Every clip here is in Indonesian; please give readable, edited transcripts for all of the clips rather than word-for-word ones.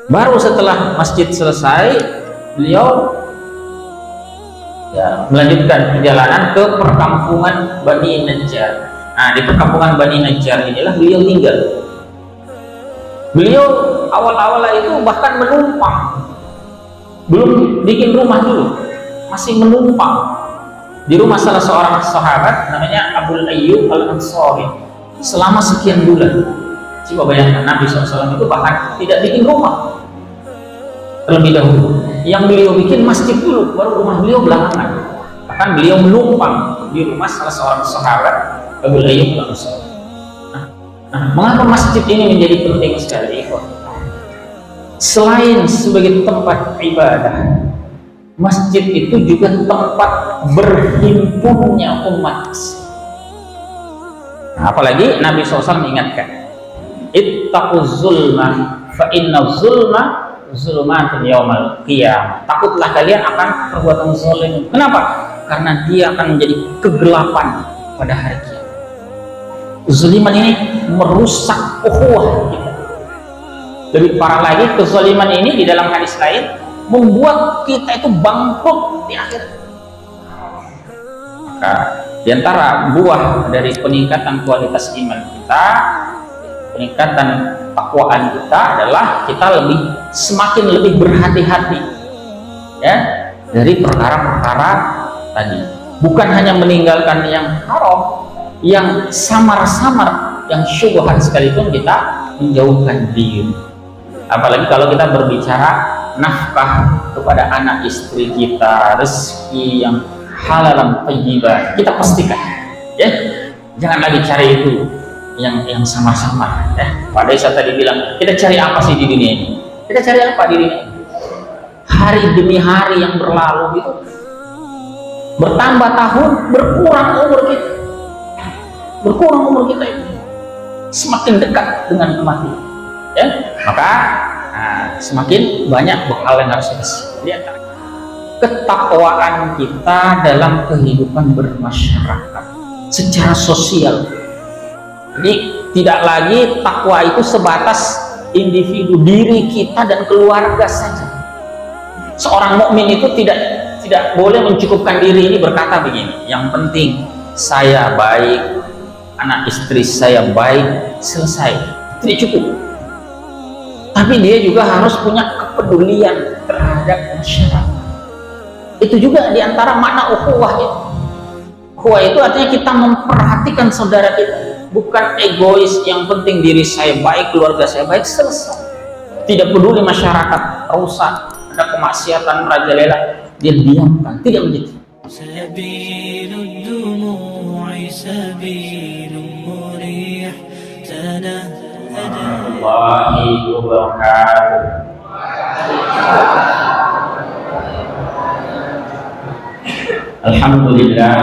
Baru setelah masjid selesai, beliau ya melanjutkan perjalanan ke perkampungan Bani Najjar. Nah, di perkampungan Bani Najjar inilah beliau tinggal. Beliau awal-awal itu bahkan menumpang, belum bikin rumah dulu, masih menumpang di rumah salah seorang sahabat namanya Abu Ayyub Al-Ansari selama sekian bulan. Coba bayangkan, Nabi SAW itu bahkan tidak bikin rumah terlebih dahulu. Yang beliau bikin masjid dulu, baru rumah beliau belakangan. Bahkan beliau menumpang di rumah salah seorang sahabat Abu Ayyub Al-Ansari. Mengapa masjid ini menjadi penting sekali? Selain sebagai tempat ibadah, masjid itu juga tempat berhimpunnya umat. Apalagi Nabi SAW mengingatkan, ittaquz zulma fa inna zulma zulumatun yaumal qiyamah. Takutlah kalian akan perbuatan zalim. Kenapa? Karena dia akan menjadi kegelapan pada hari kiamat. Kezaliman ini merusak ukhuwah kita. Lebih parah lagi, kezaliman ini di dalam hadis lain membuat kita itu bangkrut di akhirat. Maka di antara buah dari peningkatan kualitas iman kita, peningkatan takwaan kita adalah kita semakin lebih berhati-hati ya dari perkara-perkara tadi. Bukan hanya meninggalkan yang haram, yang samar-samar, yang syubhat sekalipun kita menjauhkan diri. Apalagi kalau kita berbicara nafkah kepada anak istri kita, rezeki yang halal thayyibah, kita pastikan ya, jangan lagi cari itu yang samar-samar ya. Pada saat tadi bilang, kita cari apa sih di dunia ini? Kita cari apa di dunia ini? Hari demi hari yang berlalu itu, bertambah tahun, berkurang umur kita. Berkurang umur kita itu, semakin dekat dengan kematian ya. Maka semakin banyak bekal yang harus kita lihat. Ketakwaan kita dalam kehidupan bermasyarakat secara sosial. Jadi tidak lagi takwa itu sebatas individu, diri kita dan keluarga saja. Seorang mukmin itu tidak boleh mencukupkan diri ini berkata begini, yang penting saya baik, anak istri saya baik, selesai. Tidak cukup. Tapi dia juga harus punya kepedulian terhadap masyarakat. Itu juga diantara makna ukhuwah itu. Ukhuwah itu artinya kita memperhatikan saudara kita, bukan egois, yang penting diri saya baik, keluarga saya baik, selesai. Tidak peduli masyarakat rusak, ada kemaksiatan merajalela, dia diamkan, tidak begitu. Warahmatullahi wabarakatuh. Alhamdulillah,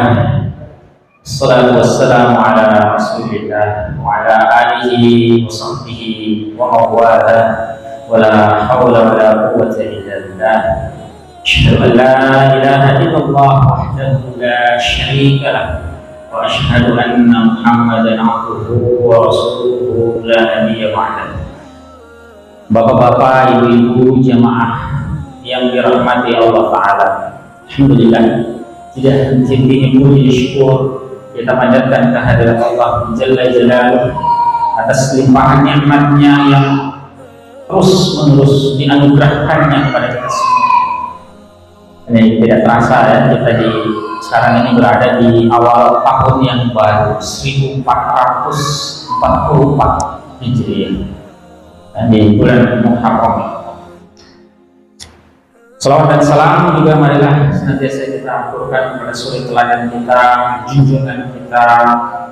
assalatu wassalamu ala rasulillah wa ala alihi wa sahbihi wa mawala, wa la hawla wa la quwwata illa billah. Asyhadu an la ilaha illallah wahdahu la syarika lah, wa asyhadu anna Muhammadan abduhu wa rasuluhu la nabiyya ba'dah. Bapak-bapak, ibu-ibu, jamaah yang dirahmati Allah Ta'ala, alhamdulillah, tidak henti-henti puji syukur kita panjatkan kehadirat Allah Jalla Jalaluhu atas limpahan nikmatnya yang terus-menerus dianugerahkannya kepada kita semua. Ini tidak terasa ya, kita sekarang ini berada di awal tahun yang baru 1444 Hijriah di bulan Muharram. Salawat dan salam juga marilah senantiasa kita aturkan kepada suri teladan kita, junjungan kita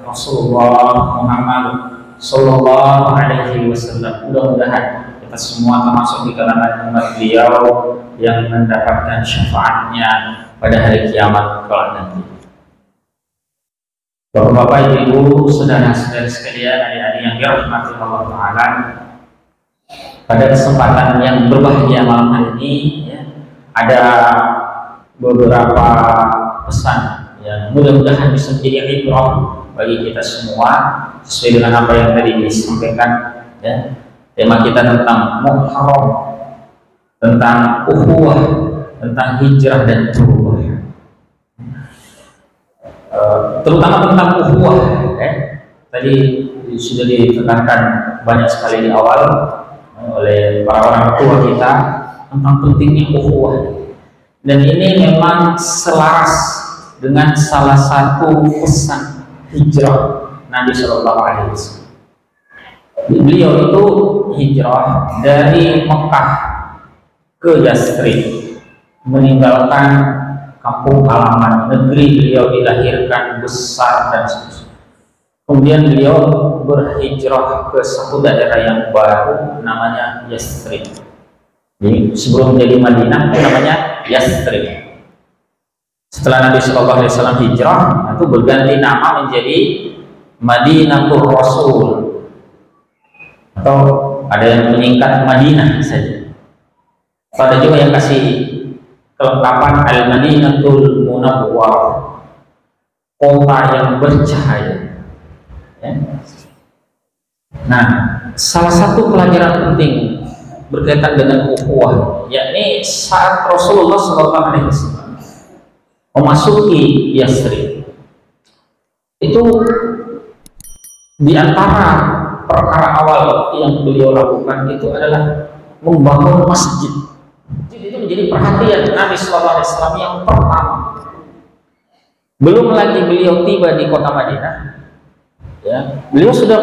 Rasulullah Muhammad Sallallahu Alaihi Wasallam. Mudah-mudahan kita semua termasuk di kalangan umat beliau yang mendapatkan syafaatnya pada hari kiamat kelak nanti. Bapak-bapak, ibu-ibu, saudara-saudara sekalian, adik-adik yang dirahmati Allah Ta'ala, pada kesempatan yang berbahagia malam hari ini ya, ada beberapa pesan yang mudah-mudahan bisa menjadi ibrah bagi kita semua sesuai dengan apa yang tadi disampaikan ya. Tema kita tentang Muharram, tentang ukhuwah, tentang hijrah dan perubahan. Terutama tentang ukhuwah, tadi sudah ditekankan banyak sekali di awal oleh para orang tua kita tentang pentingnya ukhuwah. Dan ini memang selaras dengan salah satu pesan hijrah Nabi Shallallahu Alaihi Wasallam. Beliau itu hijrah dari Mekah ke Yathrib, meninggalkan kampung halaman, negeri beliau dilahirkan, besar dan seterusnya. Kemudian beliau berhijrah ke satu daerah yang baru namanya Yathrib. Jadi sebelum menjadi Madinah itu namanya Yathrib. Setelah Nabi Shallallahu Alaihi Wasallam hijrah, itu berganti nama menjadi Madinatul Rasul, atau ada yang menyingkat Madinah saja. Ada juga yang kasih kelengkapan Al-Madinatul Munawwarah, kota yang bercahaya. Nah, salah satu pelajaran penting berkaitan dengan ukhuwah, yakni saat Rasulullah SAW memasuki Yathrib, itu di antara perkara awal yang beliau lakukan itu adalah membangun masjid. Jadi itu menjadi perhatian Nabi SAW yang pertama. Belum lagi beliau tiba di kota Madinah, ya, beliau sudah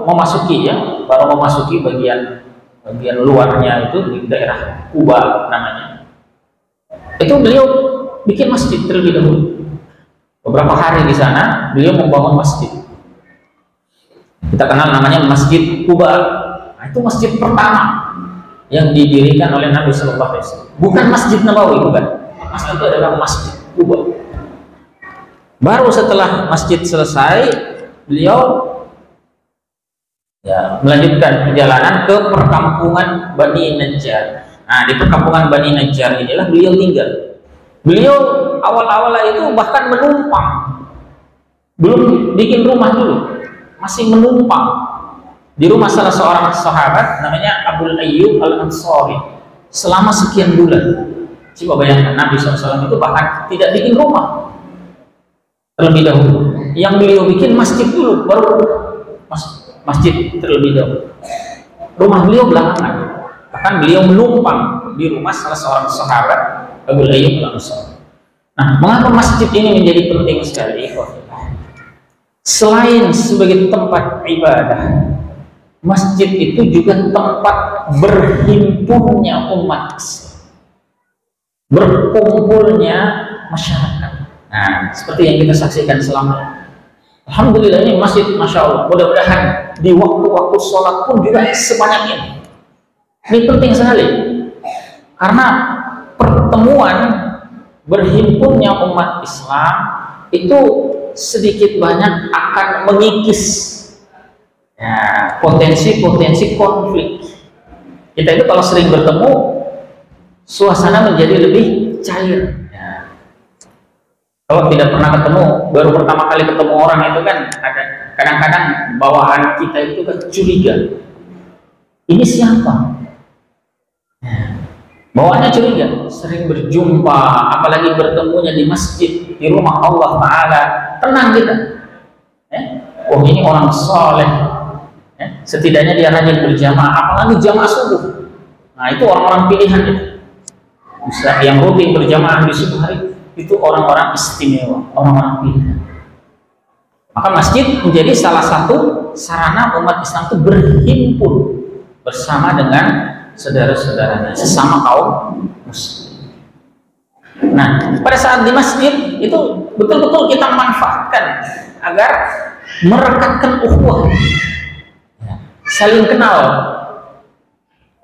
memasuki, baru memasuki bagian luarnya itu di daerah Kuba namanya. Itu beliau bikin masjid terlebih dahulu. Beberapa hari di sana beliau membangun masjid. Kita kenal namanya Masjid Kuba. Nah, itu masjid pertama yang didirikan oleh Nabi Shallallahu Alaihi Wasallam. Bukan Masjid Nabawi, bukan. Masjid itu adalah Masjid Kuba. Baru setelah masjid selesai, beliau melanjutkan perjalanan ke perkampungan Bani Najjar. Nah, di perkampungan Bani Najjar inilah beliau tinggal. Beliau awal-awal itu bahkan menumpang, belum bikin rumah dulu, masih menumpang di rumah salah seorang sahabat namanya Abu Ayyub Al-Ansari selama sekian bulan. Coba bayangkan, Nabi SAW itu bahkan tidak bikin rumah terlebih dahulu. Yang beliau bikin masjid dulu, baru masjid terlebih dahulu. Rumah beliau belakangan. Bahkan beliau menumpang di rumah salah seorang sahabat Abu Ayyub Al-Ansari. Nah, mengapa masjid ini menjadi penting sekali? Selain sebagai tempat ibadah, masjid itu juga tempat berhimpunnya umat Islam, berkumpulnya masyarakat. Nah, seperti yang kita saksikan selama. Alhamdulillah ini masjid, masya Allah. Mudah-mudahan di waktu-waktu sholat pun juga sebanyak ini. Ini penting sekali, karena pertemuan berhimpunnya umat Islam itu sedikit banyak akan mengikis potensi-potensi konflik. Kita itu kalau sering bertemu, suasana menjadi lebih cair. Kalau tidak pernah ketemu, baru pertama kali ketemu orang itu kan kadang-kadang bawaan kita itu kan curiga. Ini siapa? Bawaannya curiga. Sering berjumpa, apalagi bertemunya di masjid, di rumah Allah Ta'ala, tenang kita. Oh, ini orang soleh. Setidaknya dia rajin berjamaah, apalagi jamaah subuh. Nah, itu orang-orang pilihan itu. Bisa yang rutin berjamaah di subuh hari, itu orang-orang istimewa, orang-orang pilihan. Maka masjid menjadi salah satu sarana umat Islam itu berhimpun bersama dengan saudara-saudaranya, sesama kaum muslim. Nah, pada saat di masjid itu betul-betul kita manfaatkan agar merekatkan ukhuwah, saling kenal.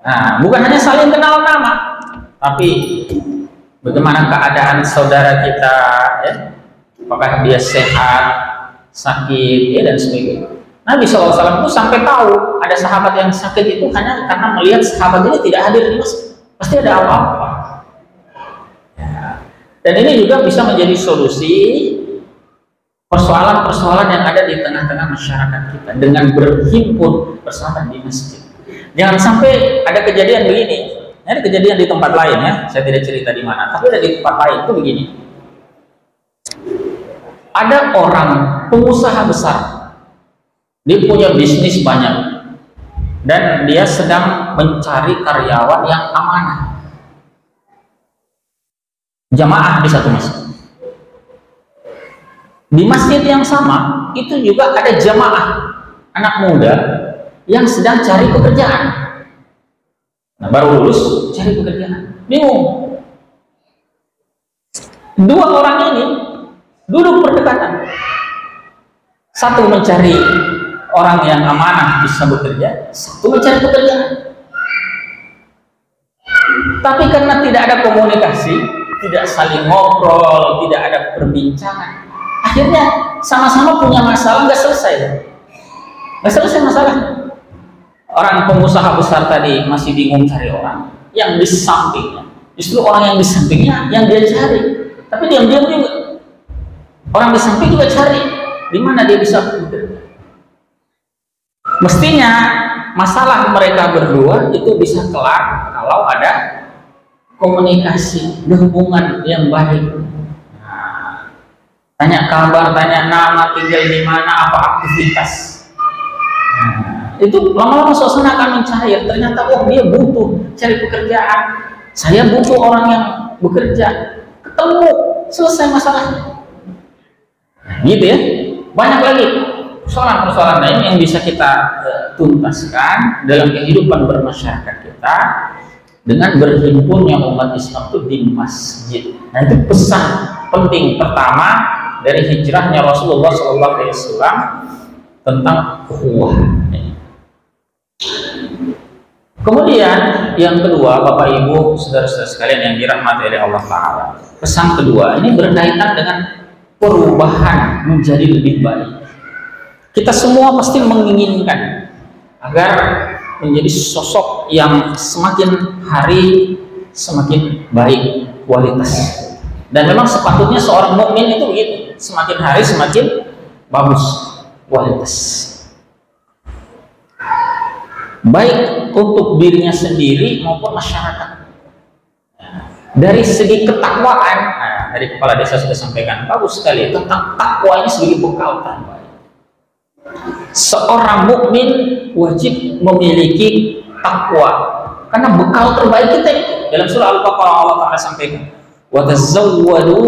Nah, bukan hanya saling kenal nama, tapi bagaimana keadaan saudara kita, apakah dia sehat, sakit, dan sebagainya. Nabi SAW itu sampai tahu ada sahabat yang sakit itu hanya karena melihat sahabat ini tidak hadir di masjid. Pasti ada apa-apa. Dan ini juga bisa menjadi solusi persoalan-persoalan yang ada di tengah-tengah masyarakat kita dengan berhimpun bersama di masjid. Jangan sampai ada kejadian begini. Ada kejadian di tempat lain ya, saya tidak cerita di mana, tapi ada di tempat lain itu begini. Ada orang pengusaha besar, dia punya bisnis banyak, dan dia sedang mencari karyawan yang amanah, jamaah di satu masjid. Di masjid yang sama itu juga ada jamaah anak muda yang sedang cari pekerjaan. Nah, baru lulus cari pekerjaan, bingung. Dua orang ini duduk berdekatan. Satu mencari orang yang amanah bisa bekerja, satu mencari pekerjaan. Tapi karena tidak ada komunikasi, tidak saling ngobrol, tidak ada perbincangan, akhirnya sama-sama punya masalah, nggak selesai masalahnya. Orang pengusaha besar tadi masih bingung cari orang yang di sampingnya, justru orang yang di sampingnya yang dia cari, tapi diam-diam juga orang di samping juga cari di mana dia bisa bekerja. Mestinya masalah mereka berdua itu bisa kelar kalau ada komunikasi, hubungan yang baik. Nah, tanya kabar, tanya nama, tinggal di mana, apa aktivitas. Itu lama-lama suasana akan mencair. Ternyata dia butuh cari pekerjaan, saya butuh orang yang bekerja, ketemu, selesai masalahnya. Gitu ya. Banyak lagi persoalan-persoalan lain yang bisa kita tuntaskan dalam kehidupan bermasyarakat kita dengan berhimpunnya umat Islam itu di masjid. Nah, itu pesan penting pertama dari hijrahnya Rasulullah SAW tentang ukhuwah. Kemudian yang kedua, Bapak Ibu, saudara-saudara sekalian yang dirahmati oleh Allah Ta'ala, pesan kedua ini berkaitan dengan perubahan menjadi lebih baik. Kita semua pasti menginginkan agar menjadi sosok yang semakin hari semakin baik kualitas. Dan memang sepatutnya seorang mukmin itu begitu, semakin hari semakin bagus kualitas. Baik untuk dirinya sendiri maupun masyarakat. Dari segi ketakwaan, dari kepala desa sudah sampaikan bagus sekali tentang takwa ini sebagai bekal terbaik. Seorang mukmin wajib memiliki takwa karena bekal terbaik kita itu. Dalam surah Al-Baqarah Allah Ta'ala sampaikan, wa tazawwadu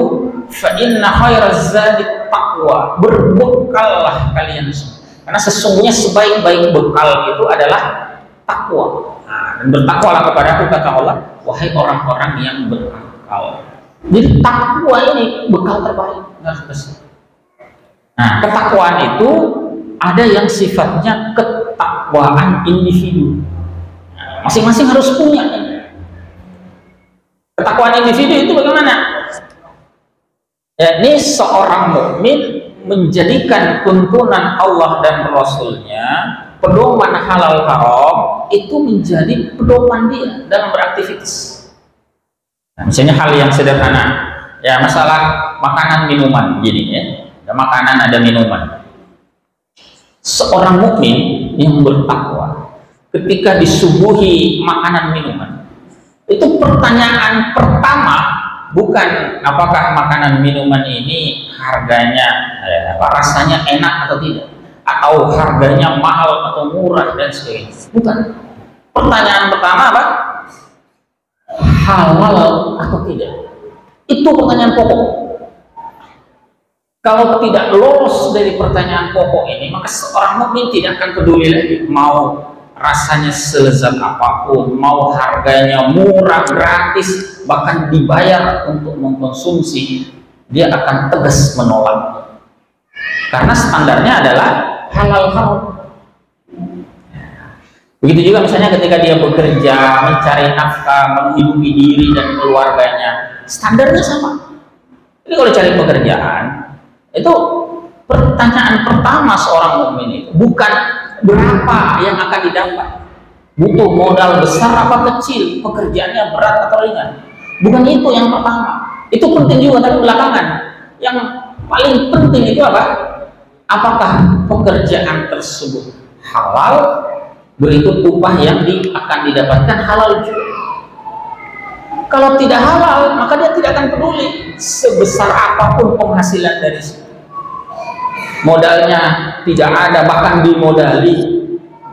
fa inna khairaz zadi taqwa. Berbekallah kalian semua. Karena sesungguhnya sebaik-baik bekal itu adalah takwa. Dan bertakwalah kepada aku, kata Allah, wahai orang-orang yang berakal. Jadi takwa ini bekal terbaik. Nah, ketakwaan itu ada yang sifatnya ketakwaan individu. Masing-masing harus punya. Ketakwaan individu itu bagaimana? Ya, ini seorang mukmin menjadikan tuntunan Allah dan Rasulnya, pedoman halal haram itu menjadi pedoman dia dalam beraktivitas. Nah, misalnya hal yang sederhana, ya masalah makanan minuman gini ya, ada makanan ada minuman. Seorang mukmin yang bertakwa ketika disuguhi makanan minuman, itu pertanyaan pertama bukan apakah makanan minuman ini harganya rasanya enak atau tidak, atau harganya mahal atau murah dan sebagainya. Bukan. Pertanyaan pertama apa? Halal atau tidak. Itu pertanyaan pokok. Kalau tidak lolos dari pertanyaan pokok ini, maka seorang mukmin tidak akan peduli lagi mau rasanya selezat apapun, mau harganya murah, gratis, bahkan dibayar untuk mengkonsumsi, dia akan tegas menolak. Karena standarnya adalah halal haram. Begitu juga misalnya ketika dia bekerja, mencari nafkah, menghidupi diri dan keluarganya, standarnya sama. Jadi kalau cari pekerjaan, itu pertanyaan pertama seorang mukmin itu bukan berapa yang akan didapat, butuh modal besar apa kecil, pekerjaannya berat atau ringan. Bukan itu yang pertama. Itu penting juga, tapi belakangan. Yang paling penting itu apa? Apakah pekerjaan tersebut halal berikut upah yang akan didapatkan halal juga. Kalau tidak halal, maka dia tidak akan peduli sebesar apapun penghasilan dari situ. Modalnya tidak ada, bahkan dimodali,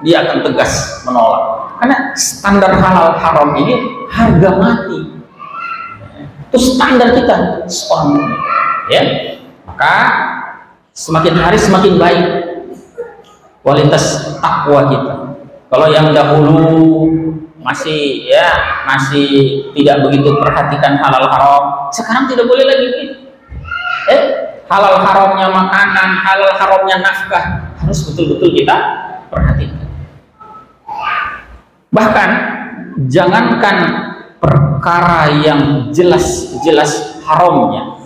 dia akan tegas menolak. Karena standar halal haram ini harga mati. Itu standar kita seorang mukmin. Ya, maka semakin hari semakin baik kualitas takwa kita. Kalau yang dahulu masih tidak begitu perhatikan halal haram, sekarang tidak boleh lagi begitu. Halal haramnya makanan, halal haramnya nafkah harus betul-betul kita perhatikan. Bahkan jangankan perkara yang jelas-jelas haramnya,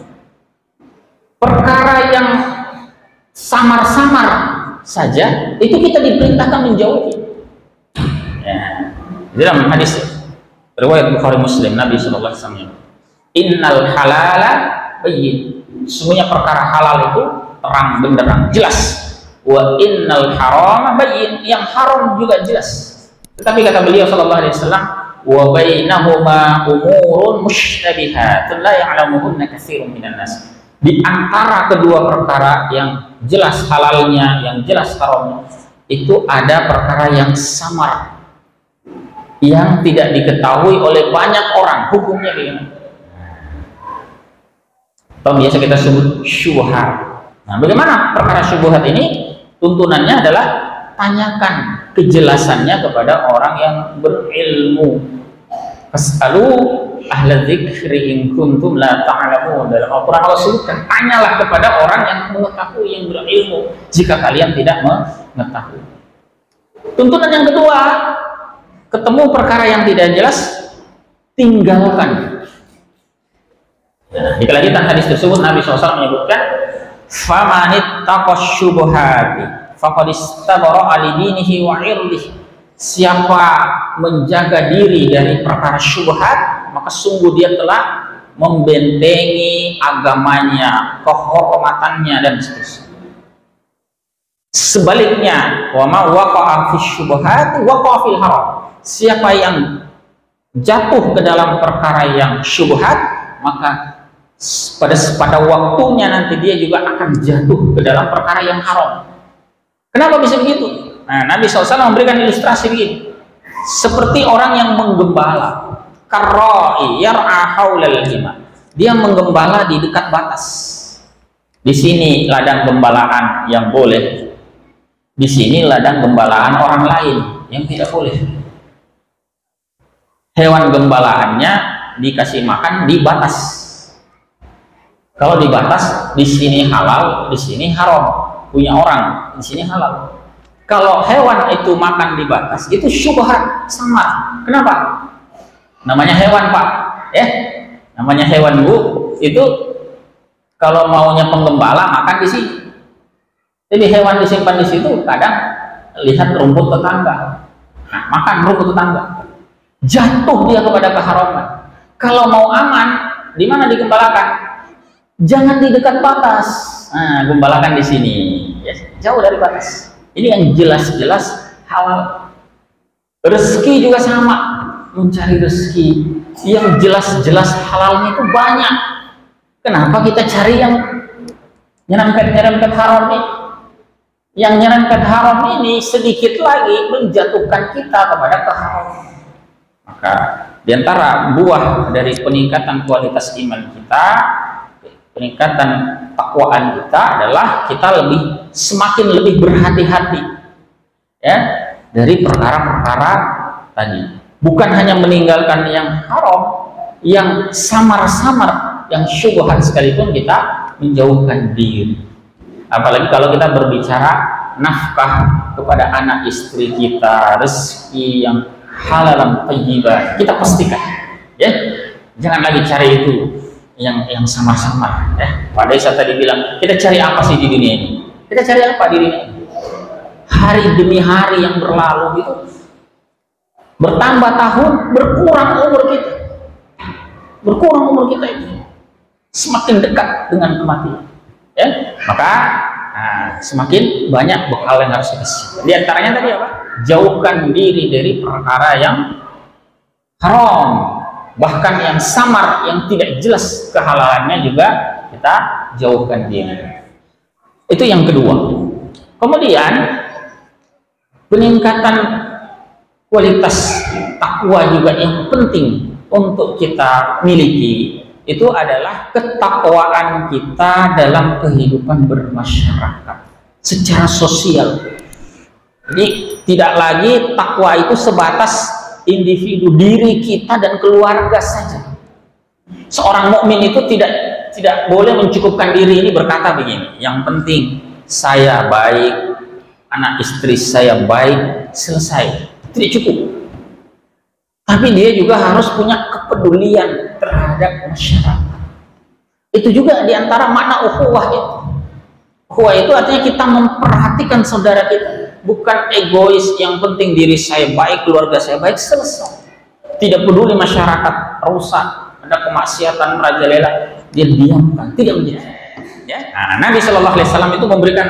perkara yang samar-samar saja itu kita diperintahkan menjauhi. Ya. Dalam hadis riwayat Bukhari Muslim, Nabi sallallahu alaihi wasallam, innal halala bayyin, sesungguhnya perkara halal itu terang benderang, jelas. Wa innal harama bayyin, yang haram juga jelas. Tetapi kata beliau sallallahu alaihi wasallam, wa bainahuma umurun mushtabihatun la ya'lamuhunna katsirun minan nas. Di antara kedua perkara yang jelas halalnya, yang jelas haramnya, itu ada perkara yang samar, yang tidak diketahui oleh banyak orang hukumnya bagaimana. Atau biasa kita sebut syubhat. Nah, bagaimana perkara syubhat ini? Tuntunannya adalah tanyakan kejelasannya kepada orang yang berilmu. Fas'alu ahla dzikri in kuntum la ta'lamun. Dalam Al-Qur'an Allah sebutkan, tanyalah kepada orang yang mengetahui, yang berilmu, jika kalian tidak mengetahui. Tuntunan yang kedua, ketemu perkara yang tidak jelas, tinggalkan. Nah, di kelanjutan hadis tersebut Nabi SAW menyebutkan, famanit taqash syubhati faqad istabara alidinihi wa irdihi. Siapa menjaga diri dari perkara syubhat, maka sungguh dia telah membentengi agamanya, kehormatannya, dan seterusnya. Sebaliknya, wa ma waqa'a fi syubhati waqa'a fil haram. Siapa yang jatuh ke dalam perkara yang syubhat, maka pada waktunya nanti dia juga akan jatuh ke dalam perkara yang haram. Kenapa bisa begitu? Nah, Nabi SAW memberikan ilustrasi begini, seperti orang yang menggembala, karra'i yar'a haulal hima. Dia menggembala di dekat batas. Di sini ladang gembalaan yang boleh, di sini ladang gembalaan orang lain yang tidak boleh. Hewan gembalaannya dikasih makan di batas. Kalau di batas, di sini halal, di sini haram. Punya orang, di sini halal. Kalau hewan itu makan di batas, itu syubhat, samar. Kenapa? Namanya hewan, Pak. Namanya hewan, Bu. Itu kalau maunya penggembala makan di sini. Jadi hewan disimpan di situ, kadang lihat rumput tetangga. Nah, makan rumput tetangga. Jatuh dia kepada keharaman. Kalau mau aman, di mana digembalakan? Jangan di dekat batas. Nah, gembalakan di sini. Jauh dari batas. Ini yang jelas-jelas halal. Rezeki juga sama, mencari rezeki yang jelas-jelas halalnya itu banyak. Kenapa kita cari yang nyerempet-nyerempet haram ini? Yang nyerempet haram ini sedikit lagi menjatuhkan kita kepada keharaman. Maka diantara buah dari peningkatan kualitas iman kita, peningkatan takwaan kita adalah kita semakin lebih berhati-hati ya dari perkara-perkara tadi. Bukan hanya meninggalkan yang haram, yang samar-samar, yang syubhat sekalipun kita menjauhkan diri. Apalagi kalau kita berbicara nafkah kepada anak istri kita, rezeki yang halalan thayyibah, kita pastikan ya, jangan lagi cari itu yang sama-sama ya. Pak Desa tadi bilang, kita cari apa sih di dunia ini? Kita cari apa di dunia ini? Hari demi hari yang berlalu itu, bertambah tahun, berkurang umur kita. Berkurang umur kita itu, semakin dekat dengan kematian ya. Maka Nah, semakin banyak bekal yang harus kita siapkan. Di antaranya tadi apa? Jauhkan diri dari perkara yang haram, bahkan yang samar, yang tidak jelas kehalalannya juga kita jauhkan diri. Itu yang kedua. Kemudian peningkatan kualitas takwa juga yang penting untuk kita miliki itu adalah ketakwaan kita dalam kehidupan bermasyarakat secara sosial. Jadi tidak lagi takwa itu sebatas individu, diri kita dan keluarga saja. Seorang mukmin itu tidak boleh mencukupkan diri ini berkata begini, yang penting saya baik, anak istri saya baik, selesai. Tidak cukup. Tapi dia juga harus punya kepedulian terhadap masyarakat. Itu juga diantara makna ukhuwah itu. Ukhuwah itu artinya kita memperhatikan saudara kita, bukan egois, yang penting diri saya baik, keluarga saya baik, selesai. Tidak peduli masyarakat rusak, ada kemaksiatan merajalela, dia diamkan, tidak begitu. Ya? Nah, Nabi Shallallahu Alaihi Wasallam itu memberikan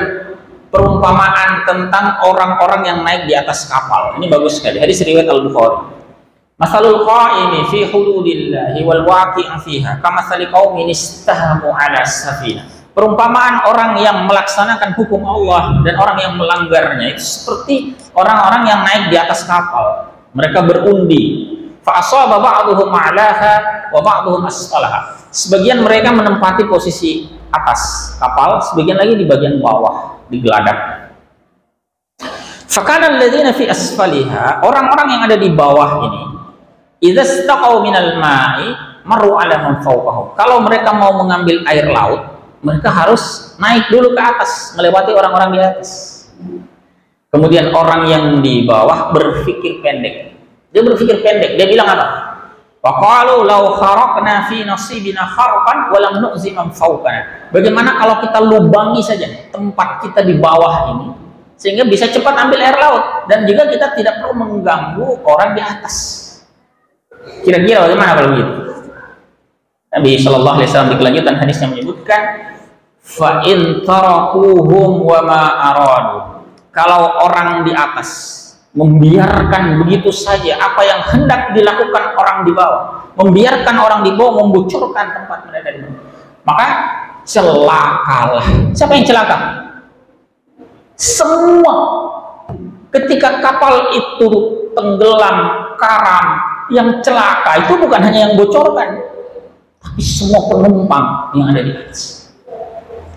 perumpamaan tentang orang-orang yang naik di atas kapal. Ini bagus sekali. Hadis riwayat Al-Bukhari. Masalul qa'imi fi hududillahi wal waqi'i fiha kamathali qaumin istahamu 'ala safinah. Perumpamaan orang yang melaksanakan hukum Allah dan orang yang melanggarnya itu seperti orang-orang yang naik di atas kapal. Mereka berundi. Fa asaba ba'dhum 'alaha wa ba'dhum asfalaha. Sebagian mereka menempati posisi atas kapal, sebagian lagi di bagian bawah, di geladak. Fakana alladziina fi asfaliha, orang-orang yang ada di bawah ini, idza istaqaw minal ma'i marru 'ala man fawqahum. Kalau mereka mau mengambil air laut, mereka harus naik dulu ke atas, melewati orang-orang di atas. Kemudian orang yang di bawah berpikir pendek. Dia berpikir pendek. Dia bilang apa? Faqalu law kharaqna fi nasibina kharqan wa lam nu'zi man fawqana. Bagaimana kalau kita lubangi saja tempat kita di bawah ini sehingga bisa cepat ambil air laut dan juga kita tidak perlu mengganggu orang di atas. Kira-kira bagaimana kalau begitu? Nabi Shallallahu Alaihi Wasallam di kelanjutan hadisnya menyebutkan, fa in tarakuhum wa ma aradu. Kalau orang di atas membiarkan begitu saja apa yang hendak dilakukan orang di bawah, membiarkan orang di bawah membocorkan tempat mereka di bawah, maka celakalah. Siapa yang celaka? Semua. Ketika kapal itu tenggelam, karam, yang celaka itu bukan hanya yang bocorkan, tapi semua penumpang yang ada di atas.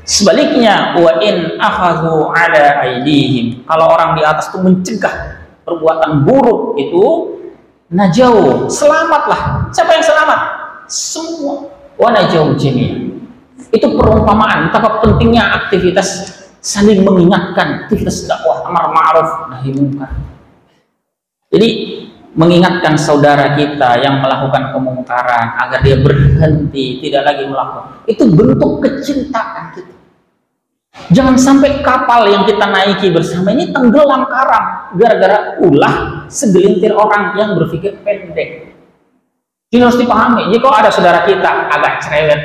Sebaliknya, wa in akhadhu ala aidihim, kalau orang di atas itu mencegah perbuatan buruk itu, najau, selamatlah. Siapa yang selamat? Semua. Wa najau jami'an. Itu perumpamaan betapa pentingnya aktivitas saling mengingatkan, aktivitas dakwah amar ma'ruf nahi munkar. Jadi mengingatkan saudara kita yang melakukan kemungkaran agar dia berhenti, tidak lagi melakukan, itu bentuk kecintaan kita. Jangan sampai kapal yang kita naiki bersama ini tenggelam karam gara-gara ulah segelintir orang yang berpikir pendek. Ini harus dipahami. Jika ada saudara kita agak cerewet,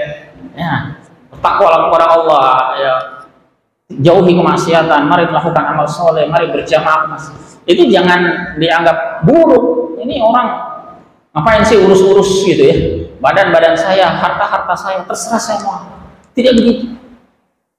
ya, bertakwalah kepada Allah, ya, jauhi kemaksiatan, mari melakukan amal soleh, mari berjamaah. Itu jangan dianggap buruk. Ini orang ngapain sih urus-urus gitu ya? Badan-badan saya, harta-harta saya, terserah saya mau. Tidak begitu.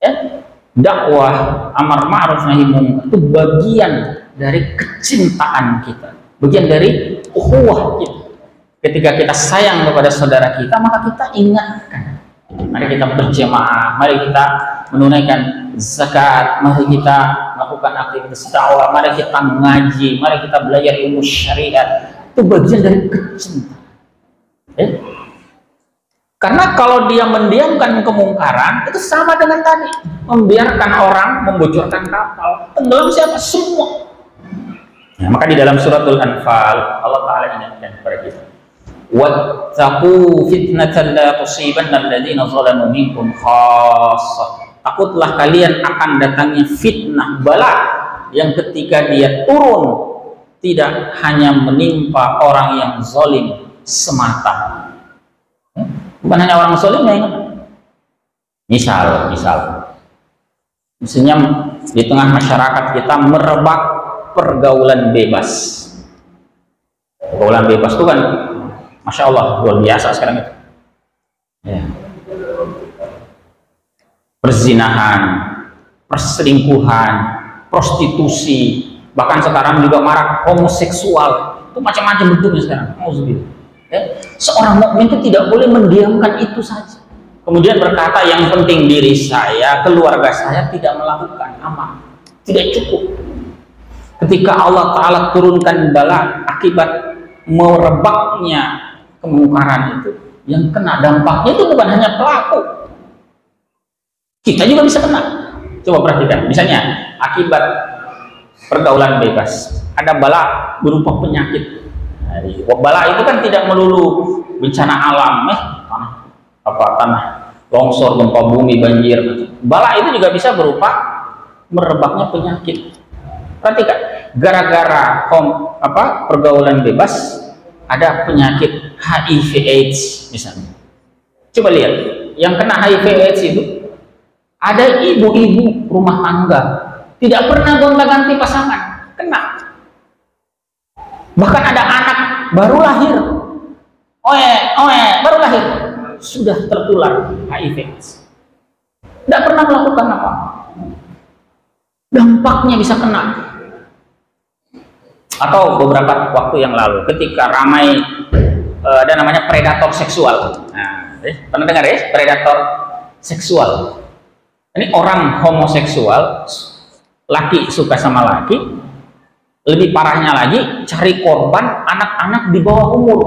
Ya? Dakwah amar ma'ruf nahi munkar itu bagian dari kecintaan kita, bagian dari ukhuwah kita. Ketika kita sayang kepada saudara kita, maka kita ingatkan, mari kita berjamaah, mari kita menunaikan zakat, mari kita melakukan aktivitas dakwah, mari kita ngaji, mari kita belajar ilmu syariat. Itu bagian dari kecintaan. Karena kalau dia mendiamkan kemungkaran, itu sama dengan tadi, membiarkan orang membocorkan kapal, tenggelam siapa? Semua. Nah, maka di dalam suratul Anfal Allah Ta'ala ingatkan kepada kita, wattaqu fitnatan la tusibanna alladziina zalamu minkum khassah. Takutlah kalian akan datangnya fitnah, bala yang ketika dia turun tidak hanya menimpa orang yang zalim semata. Bukan hanya orang zalim yang ingat. Misal Misalnya di tengah masyarakat kita merebak pergaulan bebas. Pergaulan bebas itu kan, masya Allah, luar biasa sekarang itu. Ya. Perzinahan, perselingkuhan, prostitusi, bahkan sekarang juga marak homoseksual. Itu macam-macam bentuknya sekarang. Ya. Seorang mukmin itu tidak boleh mendiamkan itu saja. Kemudian berkata yang penting diri saya, keluarga saya tidak melakukan amal. Tidak cukup. Ketika Allah Ta'ala turunkan bala akibat merebaknya kemungkaran itu, yang kena dampaknya itu bukan hanya pelaku, kita juga bisa kena. Coba perhatikan, misalnya akibat pergaulan bebas ada bala berupa penyakit. Bala itu kan tidak melulu bencana alam, tanah longsor, gempa bumi, banjir. Bala itu juga bisa berupa merebaknya penyakit. Perhatikan, gara-gara pergaulan bebas ada penyakit HIV/AIDS misalnya. Coba lihat, yang kena HIV/AIDS itu ada ibu-ibu rumah tangga, tidak pernah gonta-ganti pasangan, kena. Bahkan ada anak baru lahir, baru lahir sudah tertular HIV/AIDS, tidak pernah melakukan apa, dampaknya bisa kena. Atau beberapa waktu yang lalu ketika ramai ada namanya predator seksual. Nah, pernah dengar ya, predator seksual? Ini orang homoseksual, laki suka sama laki, lebih parahnya lagi cari korban anak-anak di bawah umur,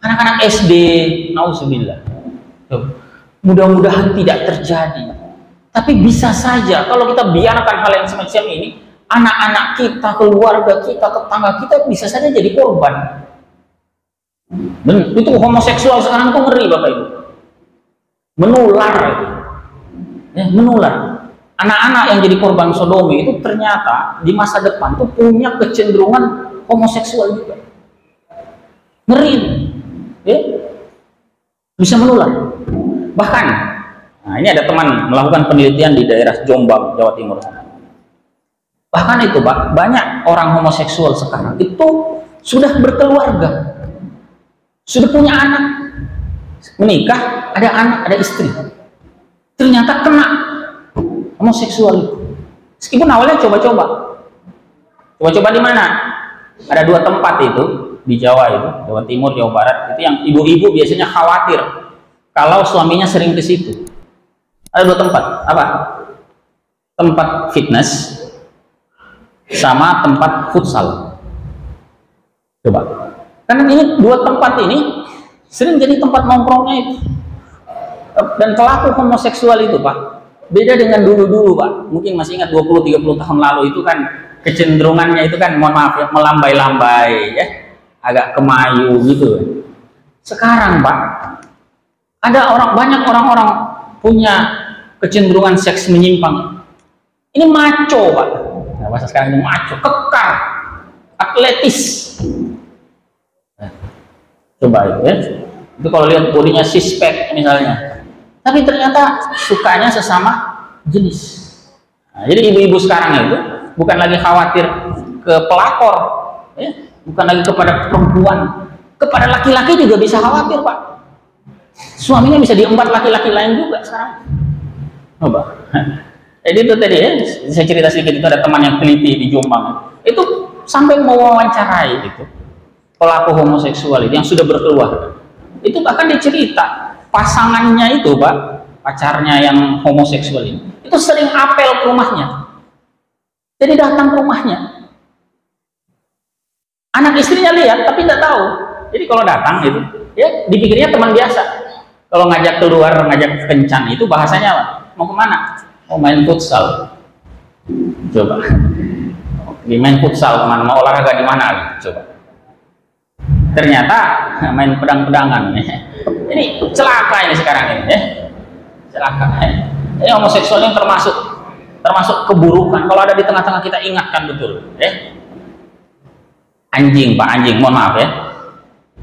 anak-anak SD. Nauzubillah. Mudah-mudahan tidak terjadi, tapi bisa saja kalau kita biarkan hal yang semacam ini, anak-anak kita, keluarga kita, tetangga kita bisa saja jadi korban. Dan itu homoseksual sekarang tuh ngeri, Bapak Ibu, menular itu. Ya, menular. Anak-anak yang jadi korban sodomi itu ternyata di masa depan tuh punya kecenderungan homoseksual juga. Ngeri, ya? Bisa menular. Bahkan, nah ini ada teman melakukan penelitian di daerah Jombang, Jawa Timur. Bahkan itu, Pak, banyak orang homoseksual sekarang itu sudah berkeluarga, sudah punya anak, menikah, ada anak, ada istri. Ternyata kena homoseksual itu. Meskipun awalnya coba-coba di mana? Ada 2 tempat itu di Jawa itu, Jawa Timur, Jawa Barat, itu yang ibu-ibu biasanya khawatir kalau suaminya sering ke situ. Ada 2 tempat, apa? Tempat fitness sama tempat futsal. Coba, karena ini 2 tempat ini sering jadi tempat nongkrongnya itu. Dan pelaku homoseksual itu, Pak, beda dengan dulu-dulu, Pak. Mungkin masih ingat 20-30 tahun lalu itu kan kecenderungannya itu kan, mohon maaf ya, melambai-lambai ya, agak kemayu gitu. Sekarang, Pak, ada banyak orang-orang punya kecenderungan seks menyimpang. Ini maco, Pak. Nah, bahasa sekarang ini maco, kekar, atletis. Nah, coba itu ya. Itu kalau lihat bodinya six-pack misalnya. Tapi ternyata sukanya sesama jenis. Nah, jadi ibu-ibu sekarang itu bukan lagi khawatir ke pelakor, ya, bukan lagi kepada perempuan, kepada laki-laki juga bisa khawatir, Pak. Suaminya bisa diempat laki-laki lain juga sekarang. Coba. Jadi itu tadi ya, saya cerita sedikit, itu ada teman yang teliti di Jombang. Itu sampai mewawancarai itu pelaku homoseksual itu yang sudah berkeluarga. Itu bahkan dicerita pasangannya itu, Pak, pacarnya yang homoseksual ini, itu sering apel ke rumahnya. Jadi datang ke rumahnya. Anak istrinya lihat tapi tidak tahu. Jadi kalau datang itu, ya dipikirnya teman biasa. Kalau ngajak keluar, ngajak kencan itu bahasanya apa? Mau kemana? Mau main futsal. Coba. Main futsal kemana? Mau olahraga di mana? Coba. Ternyata main pedang-pedangan. Ini celaka ini sekarang ini, ya. Celaka. Ini homoseksual yang termasuk keburukan. Kalau ada di tengah-tengah kita ingatkan betul, ya. Anjing, Pak, anjing. Mohon maaf ya.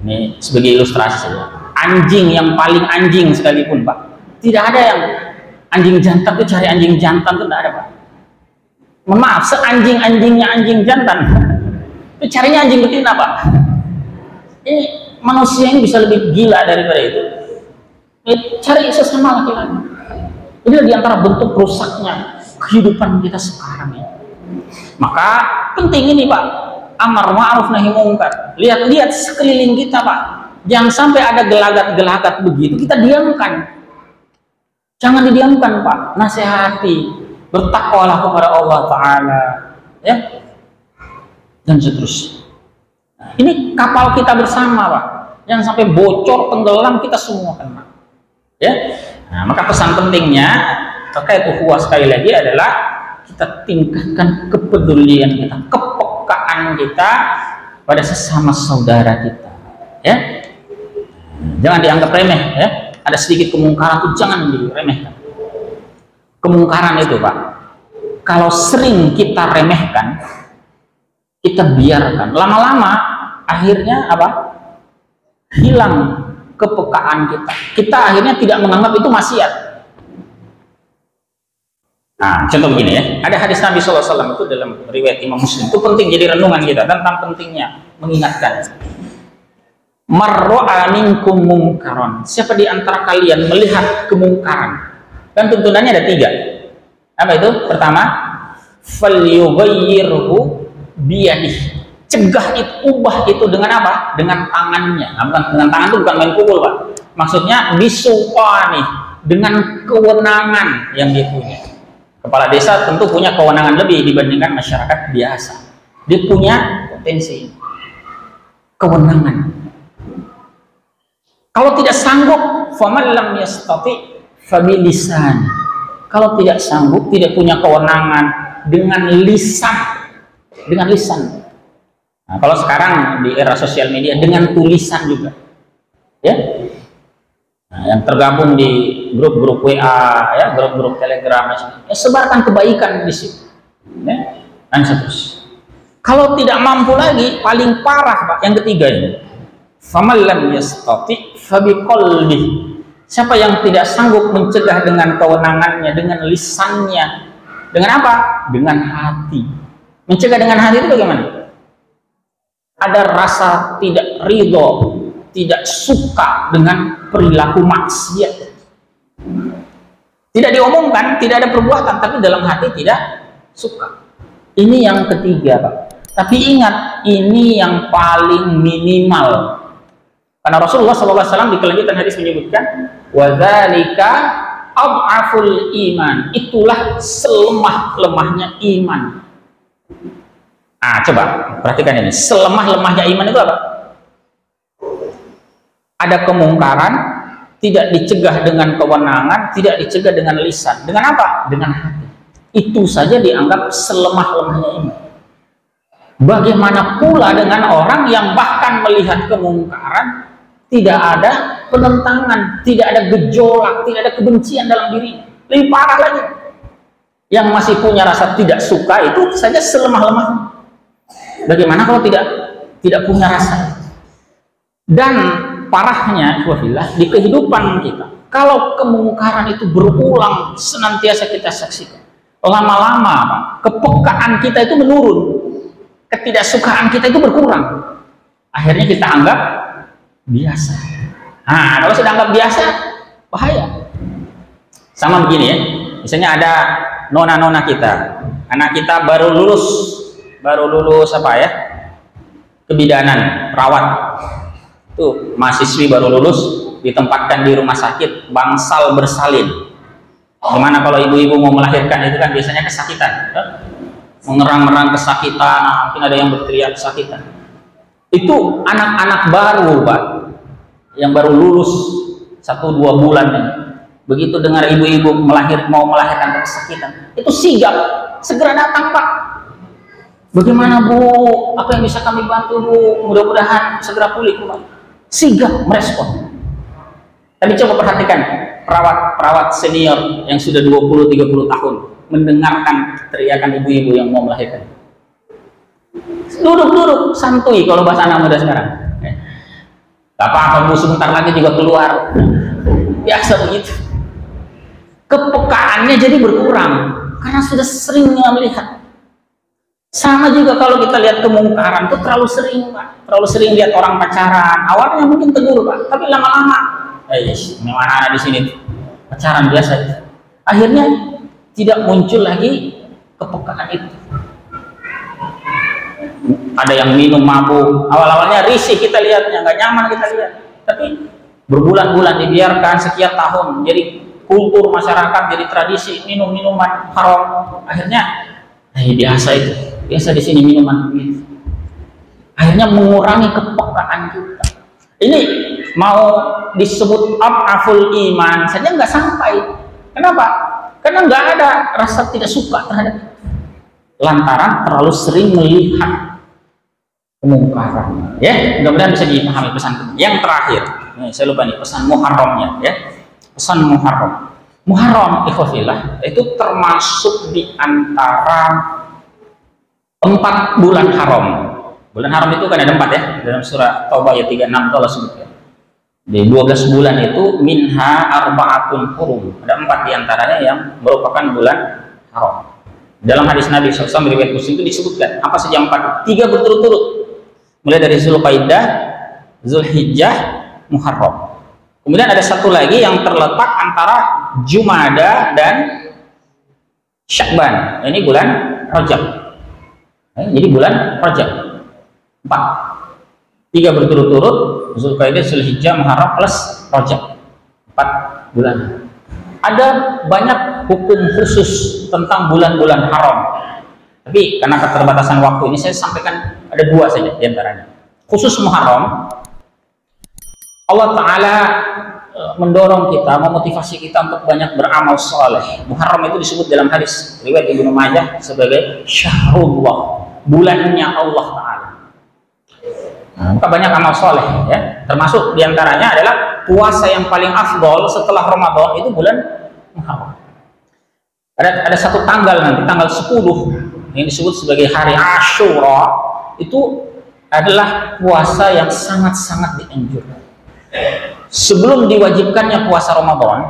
Ini sebagai ilustrasi saja. Anjing yang paling anjing sekalipun, Pak, tidak ada yang Anjing jantan tuh cari anjing jantan tuh enggak ada, Pak. Mohon maaf, seanjing-anjingnya anjing jantan itu carinya anjing betina, Pak. Ini manusia ini bisa lebih gila daripada itu. Cari sesama laki-laki. Ini di antara bentuk rusaknya kehidupan kita sekarang ini. Maka penting ini, Pak, amar ma'ruf nahi mungkar. Lihat-lihat sekeliling kita, Pak. Jangan sampai ada gelagat-gelagat begitu kita diamkan. Jangan didiamkan, Pak. Nasihati, bertakwalah kepada Allah Ta'ala, ya, dan seterusnya. Ini kapal kita bersama, Pak. Jangan sampai bocor, tenggelam, kita semua kena. Ya, nah, maka pesan pentingnya terkait ukhuwah sekali lagi adalah kita tingkatkan kepedulian kita, kepekaan kita pada sesama saudara kita. Ya, jangan dianggap remeh. Ya, ada sedikit kemungkaran itu jangan diremehkan. Kemungkaran itu, Pak, kalau sering kita remehkan, kita biarkan, lama-lama akhirnya apa? Hilang kepekaan kita. Kita akhirnya tidak menganggap itu maksiat. Nah, contoh begini ya, ada hadis Nabi SAW itu dalam riwayat Imam Muslim, itu penting jadi renungan kita tentang pentingnya mengingatkan. Marro'a minkum mungkaron, siapa di antara kalian melihat kemungkaran, kan tuntunannya ada 3. Apa itu? Pertama, falyughayyirhu biyadihi, cegah itu, ubah itu dengan apa? Dengan tangannya. Nah, bukan dengan tangan itu bukan main pukul, Pak. Maksudnya bisultani, dengan kewenangan yang dia punya. Kepala desa tentu punya kewenangan lebih dibandingkan masyarakat biasa. Dia punya potensi, kewenangan. Kalau tidak sanggup, faman lam yastati fabilisan. Kalau tidak sanggup, tidak punya kewenangan, dengan lisan, dengan lisan. Nah, kalau sekarang di era sosial media dengan tulisan juga, ya. Nah, yang tergabung di grup-grup WA, ya, grup-grup Telegram, ya, sebarkan kebaikan di situ, ya, dan seterusnya. Kalau tidak mampu lagi, paling parah, Pak, yang ketiga ini, faman lam yastati fabiqalbi. Siapa yang tidak sanggup mencegah dengan kewenangannya, dengan lisannya, dengan apa? Dengan hati. Mencegah dengan hati itu bagaimana? Ada rasa tidak ridho, tidak suka dengan perilaku maksiat. Tidak diomongkan, tidak ada perbuatan, tapi dalam hati tidak suka. Ini yang ketiga, Pak. Tapi ingat, ini yang paling minimal. Karena Rasulullah SAW di kelanjutan hadis menyebutkan, wadzalika ad'aful iman, itulah selemah-lemahnya iman. Nah, coba perhatikan ini, selemah-lemahnya iman itu apa? Ada kemungkaran, tidak dicegah dengan kewenangan, tidak dicegah dengan lisan. Dengan apa? Dengan hati. Itu saja dianggap selemah-lemahnya iman. Bagaimana pula dengan orang yang bahkan melihat kemungkaran, tidak ada penentangan, tidak ada gejolak, tidak ada kebencian dalam dirinya. Lebih parah lagi, yang masih punya rasa tidak suka itu saja selemah-lemahnya. Bagaimana kalau tidak punya rasa? Dan parahnya, di kehidupan kita, kalau kemungkaran itu berulang senantiasa kita saksikan, lama-lama kepekaan kita itu menurun, ketidaksukaan kita itu berkurang. Akhirnya kita anggap biasa. Nah, kalau sudah anggap biasa, bahaya. Sama begini ya, misalnya ada nona-nona kita, anak kita baru lulus apa ya, kebidanan, perawat. Tuh, mahasiswi baru lulus, ditempatkan di rumah sakit, bangsal bersalin. Gimana kalau ibu-ibu mau melahirkan itu kan biasanya kesakitan, ya? Mengerang-erang kesakitan, mungkin ada yang berteriak kesakitan. Itu anak-anak baru, Pak, yang baru lulus 1-2 bulan ini. Begitu dengar ibu-ibu mau melahirkan kesakitan, itu sigap, segera datang, Pak. Bagaimana, Bu? Apa yang bisa kami bantu, Bu? Mudah-mudahan segera pulih, Pak. Sigap merespon. Tapi coba perhatikan perawat senior yang sudah 20-30 tahun mendengarkan teriakan ibu-ibu yang mau melahirkan. Duduk santuy kalau bahasa anak muda sekarang. Gak apa-apa, Bu, sebentar lagi juga keluar. Biasa begitu. kepekaannya jadi berkurang karena sudah seringnya melihat. Sama juga kalau kita lihat kemungkaran itu terlalu sering, Pak. Terlalu sering lihat orang pacaran. Awalnya mungkin tegur, Pak, tapi lama-lama, ini mana di sini pacaran biasa. Akhirnya tidak muncul lagi kepekaan itu. Ada yang minum mabuk, awal-awalnya risih kita lihatnya, nggak nyaman kita lihat. Tapi berbulan-bulan dibiarkan, sekian tahun, jadi kultur masyarakat, jadi tradisi minum minuman haram. Akhirnya biasa itu. Biasa di sini minuman begitu. Akhirnya mengurangi kepekaan kita. Ini mau disebut aful iman saja nggak sampai. Kenapa? Karena nggak ada rasa tidak suka terhadap itu. Lantaran terlalu sering melihat kemungkaran. Ya, mudah-mudahan bisa dipahami pesan. Yang terakhir, saya lupa nih pesan muharramnya. Ya, pesan muharram. Muharram ikhwafillah itu termasuk di antara 4 bulan haram. Bulan haram itu kan ada 4 ya, dalam surah Taubah ayat 36 itu Allah sebutkan. Di 12 bulan itu minha arba'atun hurum. Ada 4 diantaranya yang merupakan bulan haram. Dalam hadis Nabi SAW riwayat Muslim itu disebutkan apa saja 4? 3 berturut-turut. Mulai dari Zulqaidah, Zulhijjah, Muharram. Kemudian ada satu lagi yang terletak antara Jumada dan Sya'ban. Ini bulan Rajab. Jadi bulan Rajab 4, 3 berturut-turut, Zulqaidah, Zulhijjah, Muharram plus Rajab, 4 bulan. Ada banyak hukum khusus tentang bulan-bulan haram, tapi karena keterbatasan waktu ini saya sampaikan ada 2 saja diantaranya. Khusus Muharram, Allah Ta'ala mendorong kita, memotivasi kita untuk banyak beramal soleh. Muharram itu disebut dalam hadis riwayat Ibnu Majah sebagai syahrullah, bulannya Allah Ta'ala. Maka banyak amal soleh ya, termasuk diantaranya adalah puasa yang paling afdol setelah Ramadan itu bulan Muharram. Ada satu tanggal nanti, tanggal 10 yang disebut sebagai hari Asyura, itu adalah puasa yang sangat-sangat dianjurkan. Sebelum diwajibkannya puasa Ramadan,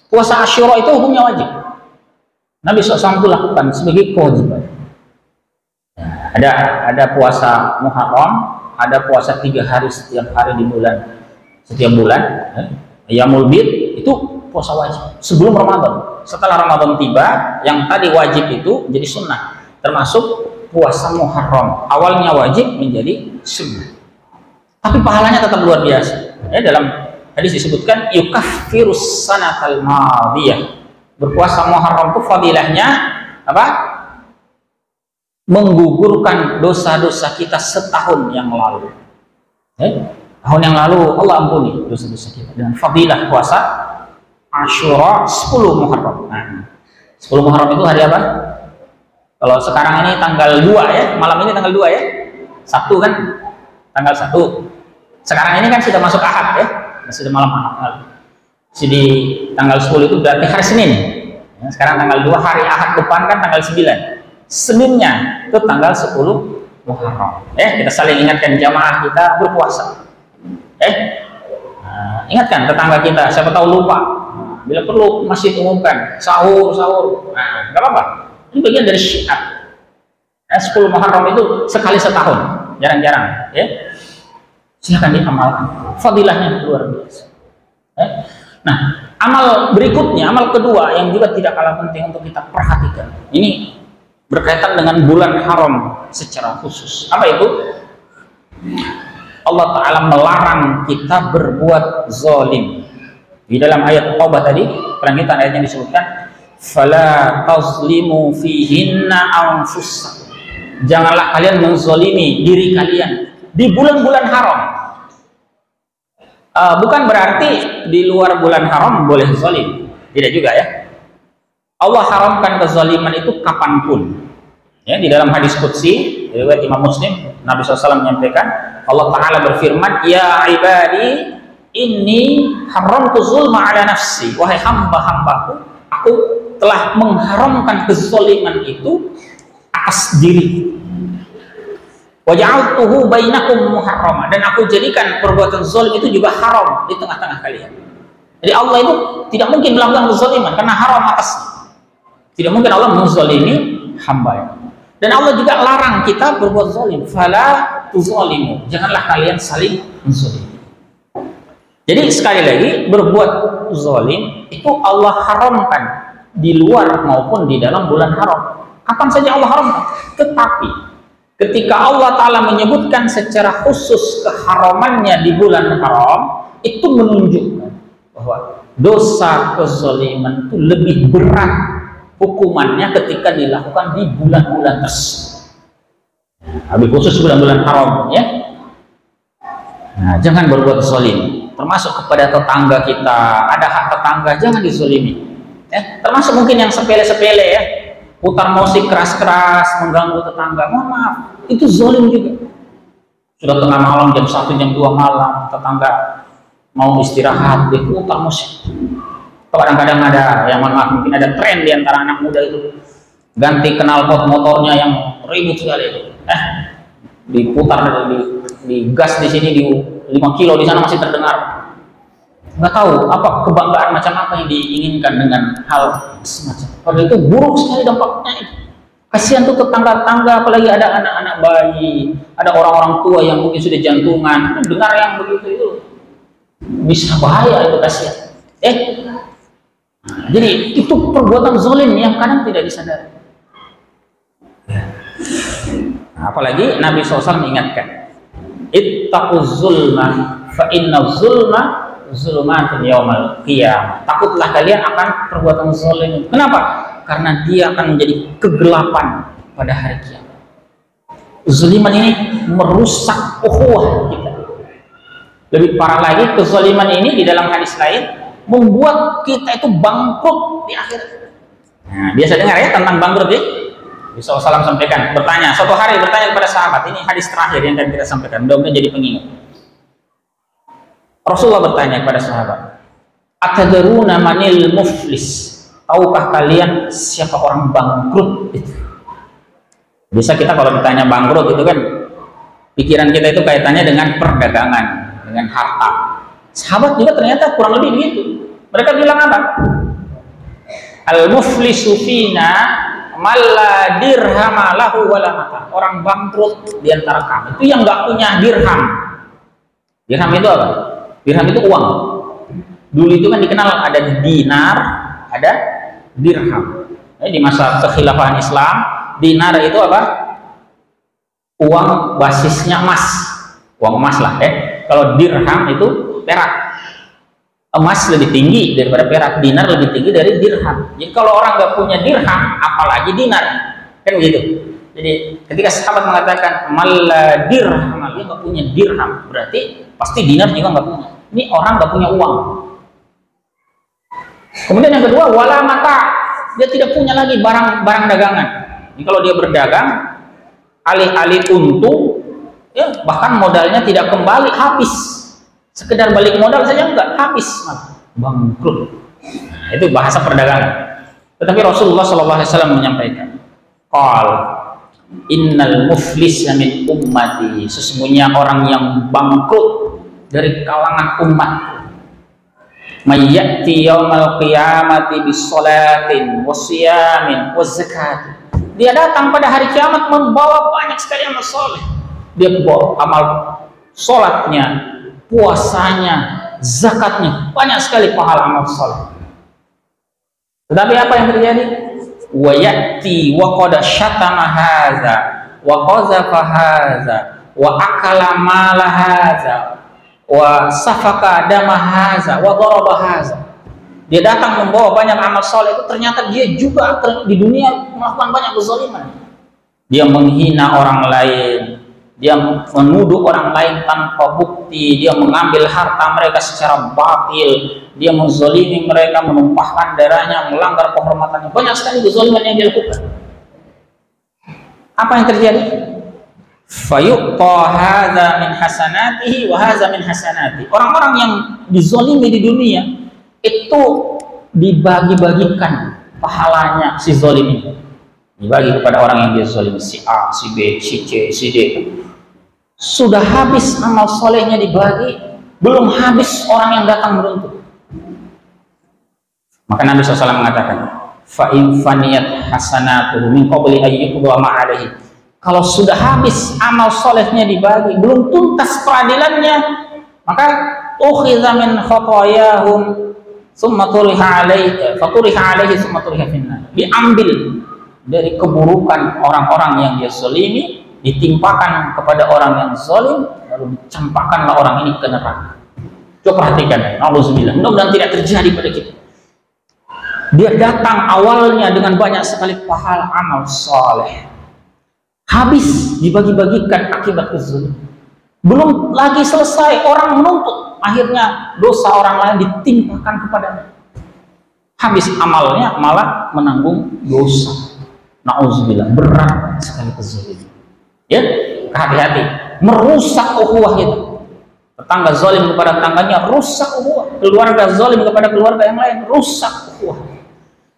puasa Asyura itu hukumnya wajib. Nabi SAW itu lakukan sebagai kewajiban. Ada puasa Muharram, ada puasa 3 hari setiap hari di bulan, setiap bulan. Yaumul Bid itu puasa wajib sebelum Ramadan. Setelah Ramadan tiba, yang tadi wajib itu jadi sunnah. Termasuk puasa Muharram, awalnya wajib menjadi sunnah. Tapi pahalanya tetap luar biasa. Dalam hadis disebutkan yukaffirus sanatal madiyah. Berpuasa Muharram itu fadilahnya apa? Menggugurkan dosa-dosa kita setahun yang lalu. Tahun yang lalu Allah ampuni dosa-dosa kita dengan fadilah puasa Asyura 10 Muharram. Nah, 10 Muharram itu hari apa? Kalau sekarang ini tanggal 2 ya, malam ini tanggal 2 ya. Sabtu kan tanggal 1. Sekarang ini kan sudah masuk Ahad ya, sudah malam Ahad. Jadi tanggal 10 itu berarti hari Senin. Sekarang tanggal 2, hari Ahad depan kan tanggal 9. Seninnya itu tanggal 10 Muharram. Kita saling ingatkan jamaah kita berpuasa. Ingatkan tetangga kita, siapa tahu lupa. Bila perlu masjid umumkan sahur. Nggak apa-apa. Ini bagian dari syiar. 10 Muharram itu sekali setahun, jarang-jarang. Silahkan diamalkan. Fadilahnya luar biasa. Nah, amal berikutnya, amal kedua yang juga tidak kalah penting untuk kita perhatikan. Ini berkaitan dengan bulan haram secara khusus. Apa itu? Allah Ta'ala melarang kita berbuat zalim. Di dalam ayat Taubah tadi, kelanjutan ayatnya disebutkan, "Fala tazlimu fihinna anfusakum." Janganlah kalian menzalimi diri kalian di bulan-bulan haram. Bukan berarti di luar bulan haram boleh zalim. Tidak juga ya. Allah haramkan kezaliman itu kapanpun. Di dalam hadis qudsi riwayat Imam Muslim, Nabi SAW menyampaikan, Allah Ta'ala berfirman, "Ya ibadi, inni haramtu zulma ala nafsi." Wahai hamba-hambaku, aku telah mengharamkan kezaliman itu atas diri. Wa ja'altuhu bainakum muharrama, dan aku jadikan perbuatan zalim itu juga haram di tengah-tengah kalian. Jadi Allah itu tidak mungkin melakukan kezaliman karena haram atasnya. Tidak mungkin Allah menzalimi hamba. Dan Allah juga larang kita berbuat zalim. Fala tuzalimu. Janganlah kalian saling menzalimi. Jadi sekali lagi, berbuat zalim itu Allah haramkan di luar maupun di dalam bulan haram. Kapan saja Allah haramkan. Tetapi ketika Allah Ta'ala menyebutkan secara khusus keharamannya di bulan haram, itu menunjukkan bahwa dosa kezaliman itu lebih berat hukumannya ketika dilakukan di bulan-bulan tersebut. Habis khusus bulan-bulan haram, ya. Nah, jangan berbuat zalim. Termasuk kepada tetangga kita, ada hak tetangga, jangan dizalimi. Ya, termasuk mungkin yang sepele-sepele, ya, putar musik keras-keras mengganggu tetangga. Mohon maaf, itu zalim juga. Sudah tengah malam, jam 1, jam 2 malam, tetangga mau istirahat, dia putar musik. Kadang-kadang ada yang mohon maaf, mungkin ada tren di antara anak muda itu ganti knalpot motornya yang ribut sekali itu, diputar, di gas di sini di 5 kilo, di sana masih terdengar. Nggak tahu apa kebanggaan macam apa yang diinginkan dengan hal semacam. Padahal itu buruk sekali dampaknya. Kasihan tuh tetangga-tetangga, apalagi ada anak-anak bayi, ada orang-orang tua yang mungkin sudah jantungan, dengar yang begitu itu bisa bahaya, itu kasihan. Jadi itu perbuatan zalim yang kadang tidak disadari. Nah, apalagi Nabi SAW mengingatkan, ittaquz zulma fa inna zulma zulumatun yaumal qiyamah. Takutlah kalian akan perbuatan zalim. Kenapa? Karena dia akan menjadi kegelapan pada hari kiamat. Zaliman ini merusak ukhuwah kita. Lebih parah lagi, kezaliman ini di dalam hadis lain membuat kita itu bangkrut di akhirat. Nah, biasa dengar ya tentang bangkrut ya. Bisa Salam sampaikan, bertanya, suatu hari bertanya kepada sahabat, ini hadis terakhir yang akan kita sampaikan, mudah-mudahan jadi pengingat. Rasulullah bertanya kepada sahabat, atadruna manil muflis? Tahukah kalian siapa orang bangkrut itu? Bisa kita kalau ditanya bangkrut itu kan pikiran kita itu kaitannya dengan perdagangan, dengan harta. Sahabat juga ternyata kurang lebih begitu. Mereka bilang apa? Al-muflisu fina malla dirham lahu wala mata. Orang bangkrut di antara kami itu yang nggak punya dirham. Dirham itu apa? Dirham itu uang. Dulu itu kan dikenal ada dinar, ada dirham. Di masa kekhilafahan Islam, dinar itu apa? Uang basisnya emas, uang emas lah. Kalau dirham itu perak. Emas lebih tinggi daripada perak, dinar lebih tinggi dari dirham. Jadi kalau orang nggak punya dirham, apalagi dinar, kan begitu. Jadi ketika sahabat mengatakan malla dirham, dia nggak punya dirham, berarti pasti dinar juga nggak punya. Ini orang nggak punya uang. Kemudian yang kedua, wala mata, dia tidak punya lagi barang dagangan. Jadi kalau dia berdagang, alih-alih untung, ya bahkan modalnya tidak kembali, habis. Sekedar balik modal saja enggak, habis, bangkrut. Nah, itu bahasa perdagangan. Tetapi Rasulullah SAW menyampaikan, qal innal muflisya min ummati, sesungguhnya orang yang bangkrut dari kalangan umatku, mayyati yaumal qiyamati bisolatin wasiyamin wazakati, dia datang pada hari kiamat membawa banyak sekali amal soleh. Dia bawa amal solatnya, puasanya, zakatnya, banyak sekali pahala amal soleh. Tetapi apa yang terjadi? Wa ya'ti wa qad syatama hadza wa qazafa hadza wa akala mala hadza wa safaka dama hadza wa daraba hadza. Dia datang membawa banyak amal soleh, itu ternyata dia juga di dunia melakukan banyak kezaliman. Dia menghina orang lain, dia menuduh orang lain tanpa bukti, dia mengambil harta mereka secara batil, dia menzalimi mereka, menumpahkan darahnya, melanggar kehormatannya. Banyak sekali kezaliman yang dilakukan. Apa yang terjadi? Fayuqta hadza min hasanatihi wa hadza min hasanati. Orang-orang yang dizalimi di dunia itu dibagi-bagikan pahalanya si zalim ini. Dibagi kepada orang yang dia zalim, si A, si B, si C, si D. Sudah habis amal solehnya dibagi, belum habis orang yang datang menuntut. Maka Nabi SAW mengatakan, fa in faniyat hasanatuhu min qabli an yuqda ma alaihi. Kalau sudah habis amal solehnya dibagi, belum tuntas peradilannya, maka ukhidha min khotoyahum summa turiha alaihi summa turiha finnar. Diambil dari keburukan orang-orang yang dia zalimi, ditimpakan kepada orang yang zalim, lalu dicampakkanlah orang ini ke neraka. Coba perhatikan, Alhamdulillah, mudah-mudahan tidak terjadi pada kita. Dia datang awalnya dengan banyak sekali pahala amal soleh, habis dibagi-bagikan akibat kezaliman. Belum lagi selesai, orang menuntut, akhirnya dosa orang lain ditimpakan kepadanya. Habis amalnya malah menanggung dosa. Nauzubillah, berat sekali kezaliman. Ya, hati-hati, merusak ukhuwah itu. Tetangga zalim kepada tetangganya, rusak ukhuwah. Keluarga zalim kepada keluarga yang lain, rusak ukhuwah.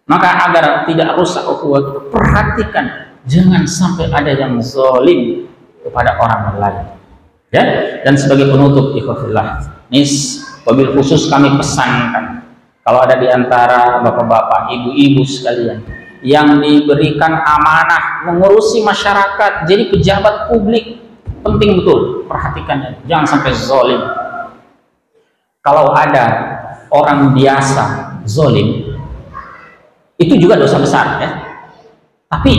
Maka agar tidak rusak ukhuwah itu, perhatikan jangan sampai ada yang zalim kepada orang lain. Ya, dan sebagai penutup ikhwafillah, ini wabil khusus kami pesankan, kalau ada di antara bapak-bapak, ibu-ibu sekalian yang diberikan amanah mengurusi masyarakat, jadi pejabat publik, penting betul perhatikan, jangan sampai zalim. Kalau ada orang biasa zalim, itu juga dosa besar ya. Tapi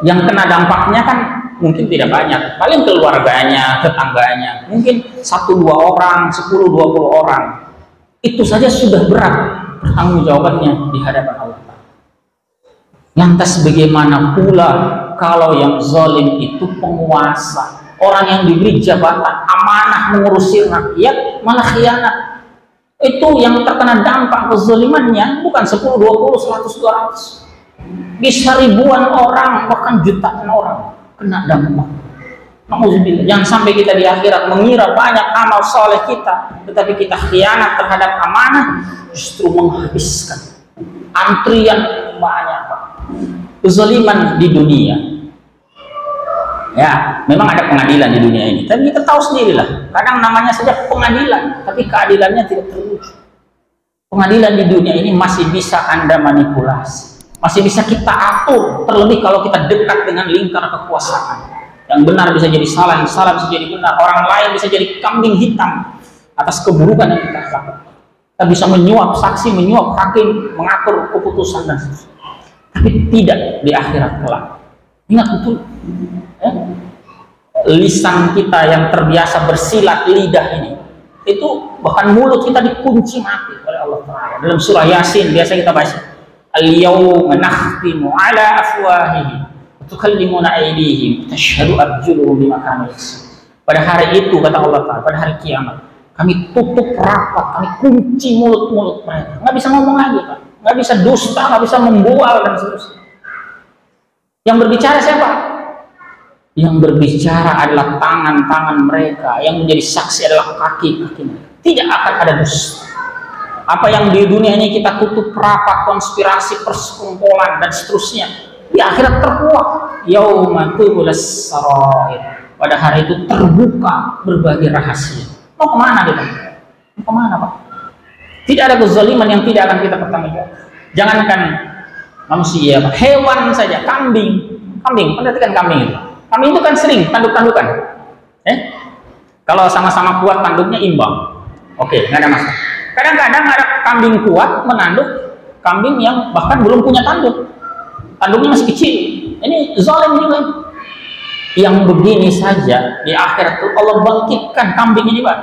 yang kena dampaknya kan mungkin tidak banyak, paling keluarganya, tetangganya, mungkin 1-2 orang, 10-20 orang. Itu saja sudah berat pertanggungjawabannya di hadapan Allah. Lantas bagaimana pula kalau yang zalim itu penguasa, orang yang diberi jabatan amanah mengurusi rakyat malah khianat? Itu yang terkena dampak kezalimannya bukan 10, 20, 100, 200, bisa ribuan orang, bahkan jutaan orang kena dampak. Nauzubillah, jangan sampai kita di akhirat mengira banyak amal soleh kita, tetapi kita khianat terhadap amanah, justru menghabiskan antrian banyak. Kezaliman di dunia, ya memang ada pengadilan di dunia ini, tapi kita tahu sendirilah, kadang namanya saja pengadilan, tapi keadilannya tidak terwujud. Pengadilan di dunia ini masih bisa Anda manipulasi, masih bisa kita atur, terlebih kalau kita dekat dengan lingkar kekuasaan. Yang benar bisa jadi salah, yang salah bisa jadi benar, orang lain bisa jadi kambing hitam atas keburukan yang kita lakukan. Kita bisa menyuap saksi, menyuap hakim, mengatur keputusan dan sebagainya. Tapi tidak di akhirat kelak. Ingat betul ya? Lisan kita yang terbiasa bersilat lidah ini, itu bahkan mulut kita dikunci mati oleh Allah Ta'ala. Dalam surah Yasin biasa kita baca, al-yawma nakhtimu ala afwahihim tukallimuna aydihim tashhadu arjuluhum bima kanu yaksibun. Pada hari itu kata Allah Ta'ala, pada hari kiamat kami tutup rapat, kami kunci mulut-mulut mereka, nggak bisa ngomong lagi Pak, nggak bisa dusta, nggak bisa membual dan seterusnya. Yang berbicara siapa? Yang berbicara adalah tangan-tangan mereka, yang menjadi saksi adalah kaki-kaki mereka. Tidak akan ada dusta. Apa yang di dunia ini kita tutup rapat, konspirasi, persekongkolan dan seterusnya, di akhirat terkuak. Yauma tubulas sarair. Pada hari itu terbuka berbagai rahasia. Mau kemana kita? Mau kemana Pak? Tidak ada kezaliman yang tidak akan kita pertanggungjawabkan. Jangankan manusia, hewan saja, kambing, perhatikan kambing itu. Kambing itu kan sering tanduk-tandukan. Kalau sama-sama kuat tanduknya imbang. Oke, nggak ada masalah. Kadang-kadang ada kambing kuat menanduk kambing yang bahkan belum punya tanduk. Tanduknya masih kecil. Ini zalim juga. Yang begini saja di akhirat itu Allah bangkitkan kambing ini Pak.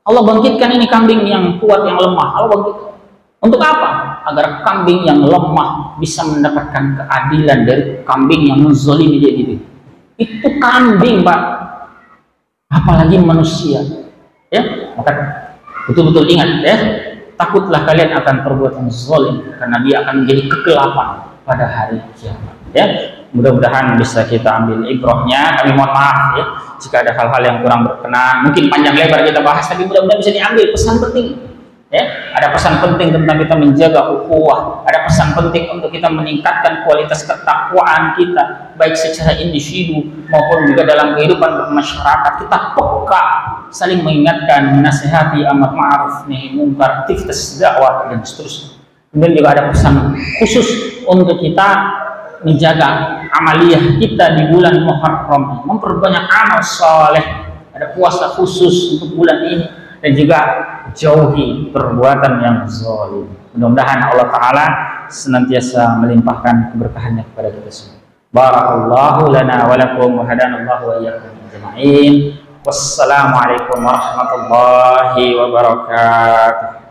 Allah bangkitkan ini kambing yang kuat, yang lemah. Allah bangkitkan. Untuk apa? Agar kambing yang lemah bisa mendapatkan keadilan dari kambing yang menzalimi dia diri. Itu kambing Pak. Apalagi manusia. Ya, maka betul-betul ingat ya. Takutlah kalian akan perbuatan zalim, karena dia akan menjadi kegelapan pada hari kiamat. Ya, mudah-mudahan bisa kita ambil ibrahnya. Kami mohon maaf ya jika ada hal-hal yang kurang berkenan, mungkin panjang lebar kita bahas, tapi mudah-mudahan bisa diambil pesan penting ya. Ada pesan penting tentang kita menjaga ukhuwah, ada pesan penting untuk kita meningkatkan kualitas ketakwaan kita baik secara individu maupun juga dalam kehidupan bermasyarakat. Kita peka, saling mengingatkan, menasihati, amar ma'ruf nahi munkar, aktivitas dakwah dan seterusnya. Kemudian juga ada pesan khusus untuk kita menjaga amaliyah kita di bulan Muharram, memperbanyak amal soleh. Ada puasa khusus untuk bulan ini, dan juga jauhi perbuatan yang zalim. Mudah-mudahan Allah Ta'ala senantiasa melimpahkan keberkahannya kepada kita semua. Barakallahu lana wa lakum wa hadanallahu wa iyyakum ajma'in. Wassalamualaikum warahmatullahi wabarakatuh.